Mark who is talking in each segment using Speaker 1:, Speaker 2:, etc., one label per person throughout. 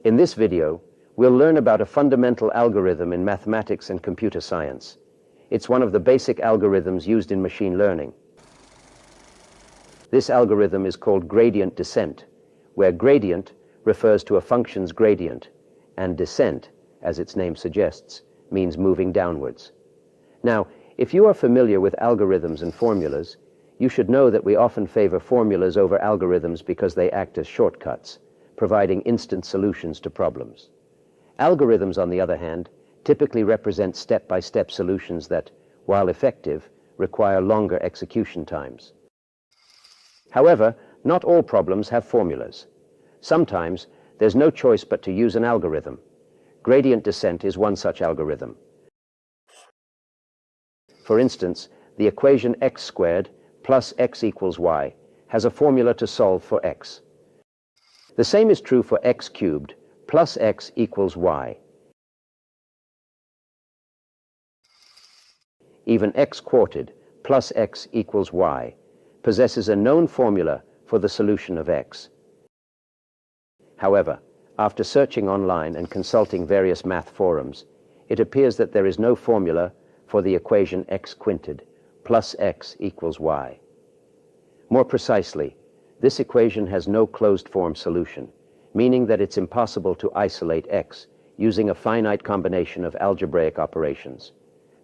Speaker 1: In this video, we'll learn about a fundamental algorithm in mathematics and computer science. It's one of the basic algorithms used in machine learning. This algorithm is called gradient descent, where gradient refers to a function's gradient, and descent, as its name suggests, means moving downwards. Now, if you are familiar with algorithms and formulas, you should know that we often favor formulas over algorithms because they act as shortcuts, providing instant solutions to problems. Algorithms, on the other hand, typically represent step-by-step solutions that, while effective, require longer execution times. However, not all problems have formulas. Sometimes, there's no choice but to use an algorithm. Gradient descent is one such algorithm. For instance, the equation x squared plus x equals y has a formula to solve for x. The same is true for x cubed plus x equals y. Even x quarted plus x equals y possesses a known formula for the solution of x. However, after searching online and consulting various math forums, it appears that there is no formula for the equation x quinted plus x equals y. More precisely, this equation has no closed-form solution, meaning that it's impossible to isolate x using a finite combination of algebraic operations.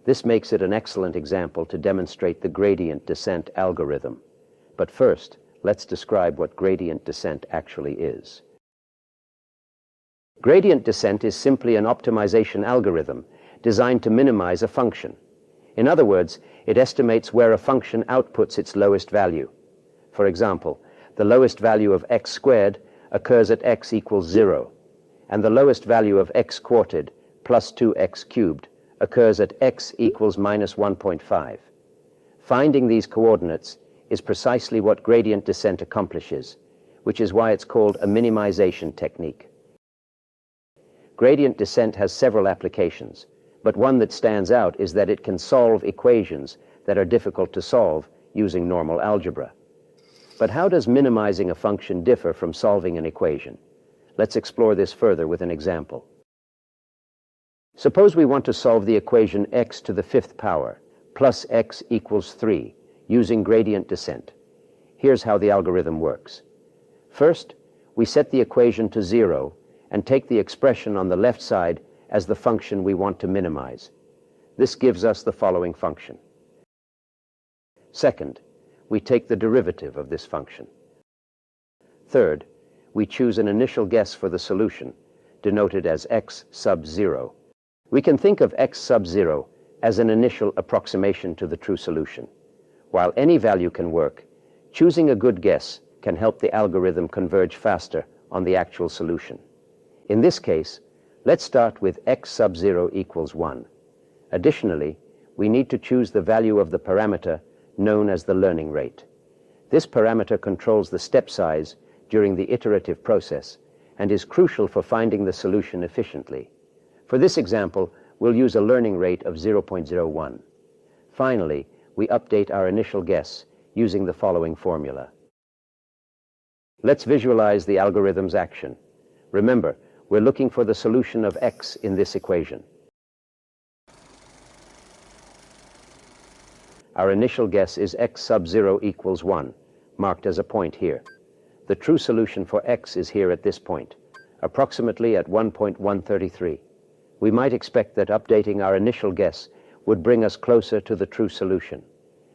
Speaker 1: This makes it an excellent example to demonstrate the gradient descent algorithm. But first, let's describe what gradient descent actually is. Gradient descent is simply an optimization algorithm designed to minimize a function. In other words, it estimates where a function outputs its lowest value. For example, the lowest value of x squared occurs at x equals 0, and the lowest value of x quarted plus 2x cubed occurs at x equals minus 1.5. Finding these coordinates is precisely what gradient descent accomplishes, which is why it's called a minimization technique. Gradient descent has several applications, but one that stands out is that it can solve equations that are difficult to solve using normal algebra. But how does minimizing a function differ from solving an equation? Let's explore this further with an example. Suppose we want to solve the equation x to the fifth power plus x equals 3 using gradient descent. Here's how the algorithm works. First, we set the equation to 0 and take the expression on the left side as the function we want to minimize. This gives us the following function. Second, we take the derivative of this function. Third, we choose an initial guess for the solution, denoted as x sub 0. We can think of x sub 0 as an initial approximation to the true solution. While any value can work, choosing a good guess can help the algorithm converge faster on the actual solution. In this case, let's start with x sub 0 equals 1. Additionally, we need to choose the value of the parameter known as the learning rate. This parameter controls the step size during the iterative process and is crucial for finding the solution efficiently. For this example, we'll use a learning rate of 0.01. Finally, we update our initial guess using the following formula. Let's visualize the algorithm's action. Remember, we're looking for the solution of x in this equation. Our initial guess is x sub 0 equals 1, marked as a point here. The true solution for x is here at this point, approximately at 1.133. We might expect that updating our initial guess would bring us closer to the true solution.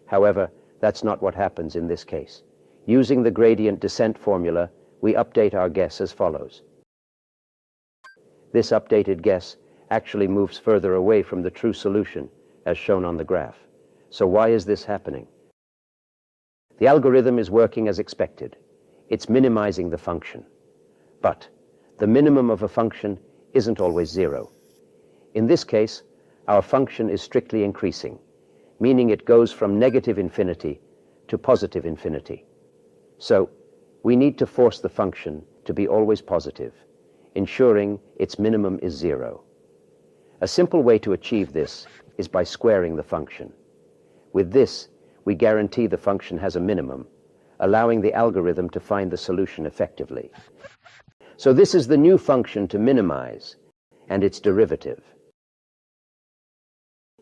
Speaker 1: However, that's not what happens in this case. Using the gradient descent formula, we update our guess as follows. This updated guess actually moves further away from the true solution, as shown on the graph. So why is this happening? The algorithm is working as expected. It's minimizing the function. But the minimum of a function isn't always 0. In this case, our function is strictly increasing, meaning it goes from negative infinity to positive infinity. So, we need to force the function to be always positive, ensuring its minimum is 0. A simple way to achieve this is by squaring the function. With this, we guarantee the function has a minimum, allowing the algorithm to find the solution effectively. So this is the new function to minimize, and its derivative.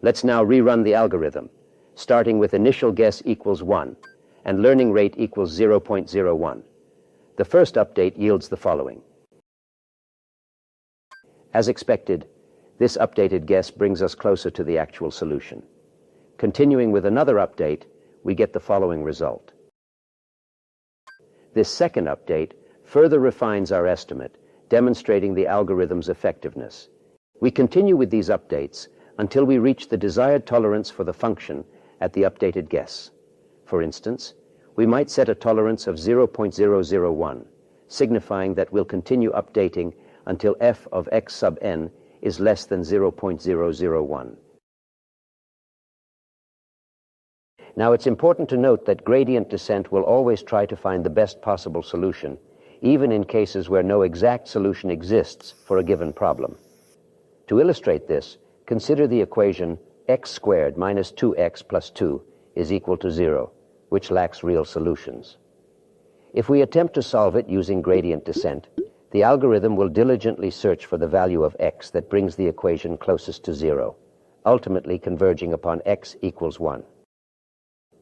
Speaker 1: Let's now rerun the algorithm, starting with initial guess equals 1 and learning rate equals 0.01. The first update yields the following. As expected, this updated guess brings us closer to the actual solution. Continuing with another update, we get the following result. This second update further refines our estimate, demonstrating the algorithm's effectiveness. We continue with these updates until we reach the desired tolerance for the function at the updated guess. For instance, we might set a tolerance of 0.001, signifying that we'll continue updating until f of x sub n is less than 0.001. Now, it's important to note that gradient descent will always try to find the best possible solution, even in cases where no exact solution exists for a given problem. To illustrate this, consider the equation x squared minus 2x plus 2 is equal to 0, which lacks real solutions. If we attempt to solve it using gradient descent, the algorithm will diligently search for the value of x that brings the equation closest to 0, ultimately converging upon x equals 1.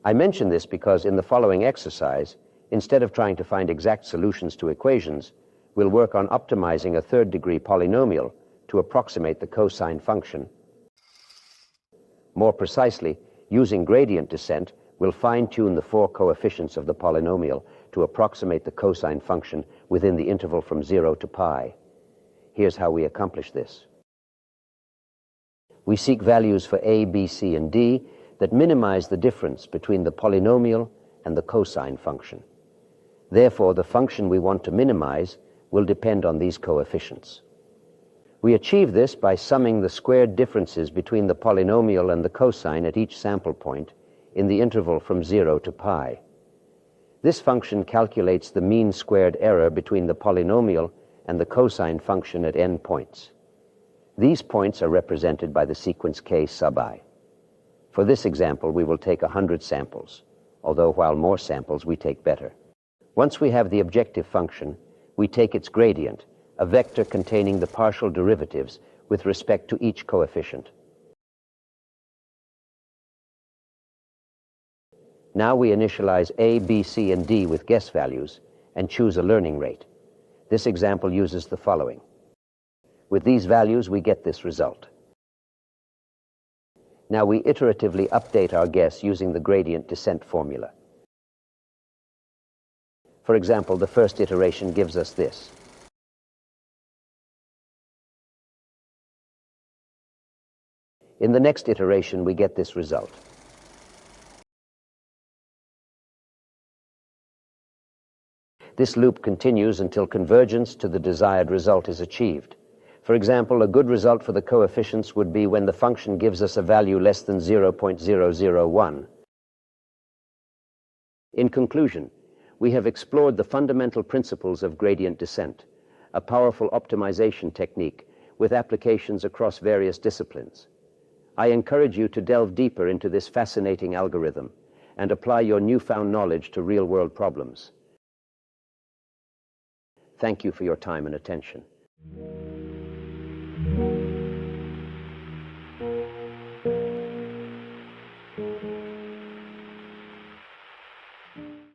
Speaker 1: I mention this because in the following exercise, instead of trying to find exact solutions to equations, we'll work on optimizing a third-degree polynomial to approximate the cosine function. More precisely, using gradient descent, we'll fine-tune the 4 coefficients of the polynomial to approximate the cosine function within the interval from 0 to pi. Here's how we accomplish this. We seek values for a, b, c, and d that minimize the difference between the polynomial and the cosine function. Therefore, the function we want to minimize will depend on these coefficients. We achieve this by summing the squared differences between the polynomial and the cosine at each sample point in the interval from 0 to pi. This function calculates the mean squared error between the polynomial and the cosine function at n points. These points are represented by the sequence k sub I. For this example, we will take 100 samples, although while more samples we take better. Once we have the objective function, we take its gradient, a vector containing the partial derivatives with respect to each coefficient. Now we initialize a, b, c, and d with guess values and choose a learning rate. This example uses the following. With these values, we get this result. Now we iteratively update our guess using the gradient descent formula. For example, the first iteration gives us this. In the next iteration, we get this result. This loop continues until convergence to the desired result is achieved. For example, a good result for the coefficients would be when the function gives us a value less than 0.001. In conclusion, we have explored the fundamental principles of gradient descent, a powerful optimization technique with applications across various disciplines. I encourage you to delve deeper into this fascinating algorithm and apply your newfound knowledge to real-world problems. Thank you for your time and attention.